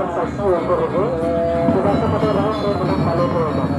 transaksi yang berhubung dibahas pada orang yang menang paling berhubung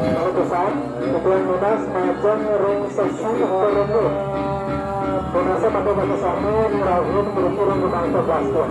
kalau pesan ketuan munas majang ring sesi berhubung munasnya pada batasannya dirahun berkurang menang 11 tuh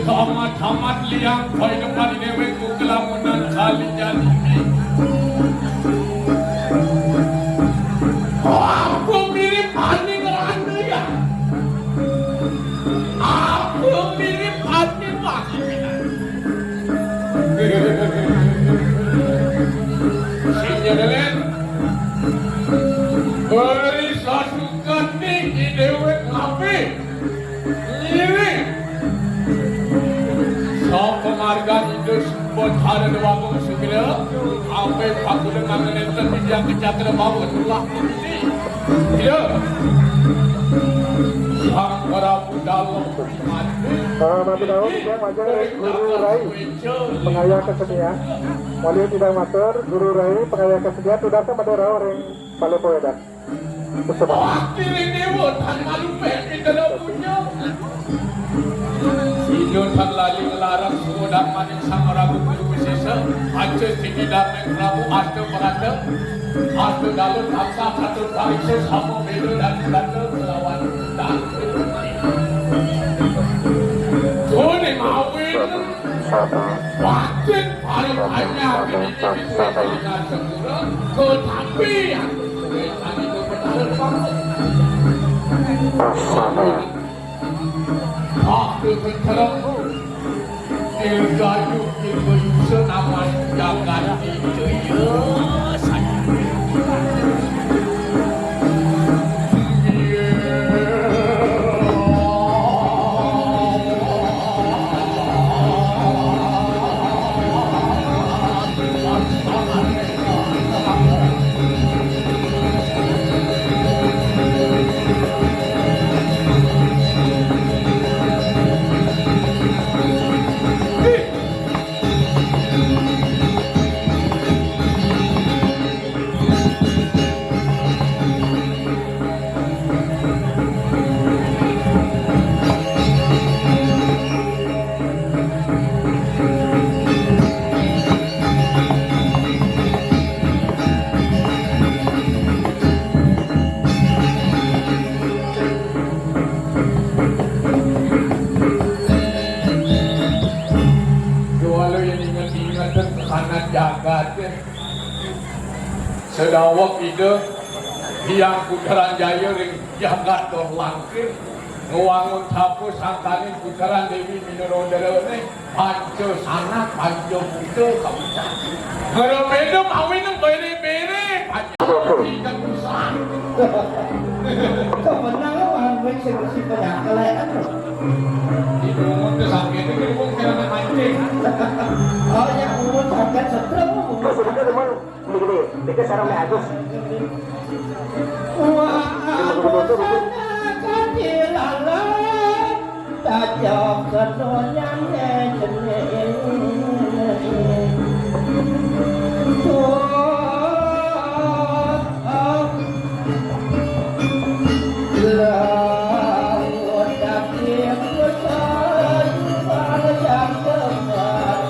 amat-amat liang koi depan dewe ku kelamunan kali jadi. Aku mirip anjing randa ya. Aku mirip anjing makina. Sinya delen. Beri sasukan tinggi dewe ngapi. Ini. Sok penghargaan itu buat hari dewasa segera. Apa aku dengan menentukan yang kejadian bawa itulah kunci. Tidak. Sang Prabu dalam mati. Nabi Daud yang majang Guru Rai pengaya kesenian. Wali tidak matur Guru Rai pengaya kesenian sudah sama Madura orang Palepo edan. Waktu ini bukan malu peki dalam punya. Sino tan lali melarang sudah maning sang Prabu Guru Sesa. Aceh tinggi damai Prabu Astu Parata. Astu dalam taksa satu tarikse sama beda dan berada melawan dan Kone mawin Waktin paling banyak ini bisa dengan segera tetapi yang kesulitan itu benar banget Waktu berterangku Ilgayu ilgayu senaman jangan itu ya saya Sedawak ide Hiang Putaran Jaya ring jagat dor langkir Ngewangun tapu sangkanin Putaran Dewi Minerodara ini Panco sana panco muda kabutan Ngeremedo mawin yang beri-beri Panco ikan usah Kau menang orang bersih-bersih banyak kelayan Itu umum sakit itu umum kira-kira mancing Oh yang umum sakit setelah Mas sudah teman begini, kita sarang Agus. Wah, aku sangat dilalah tajam kedoyan jenis laut dakir besar pada yang besar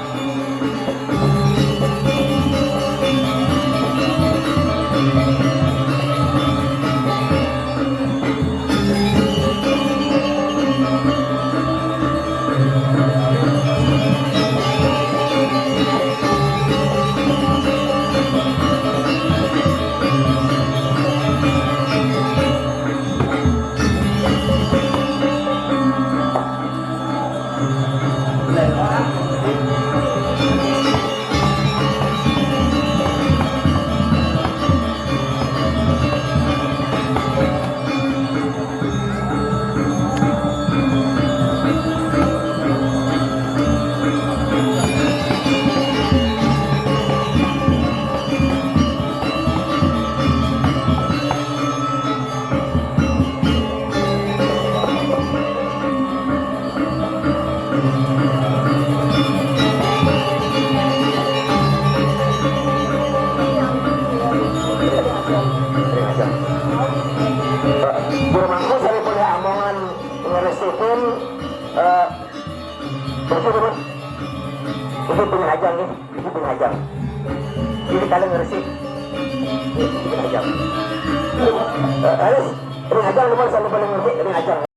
Betul. Itu penghajang nih, itu penghajang. Ini kalian ngeresik. Ini penghajang. Harus penghajang nomor 1 paling ngerti penghajang.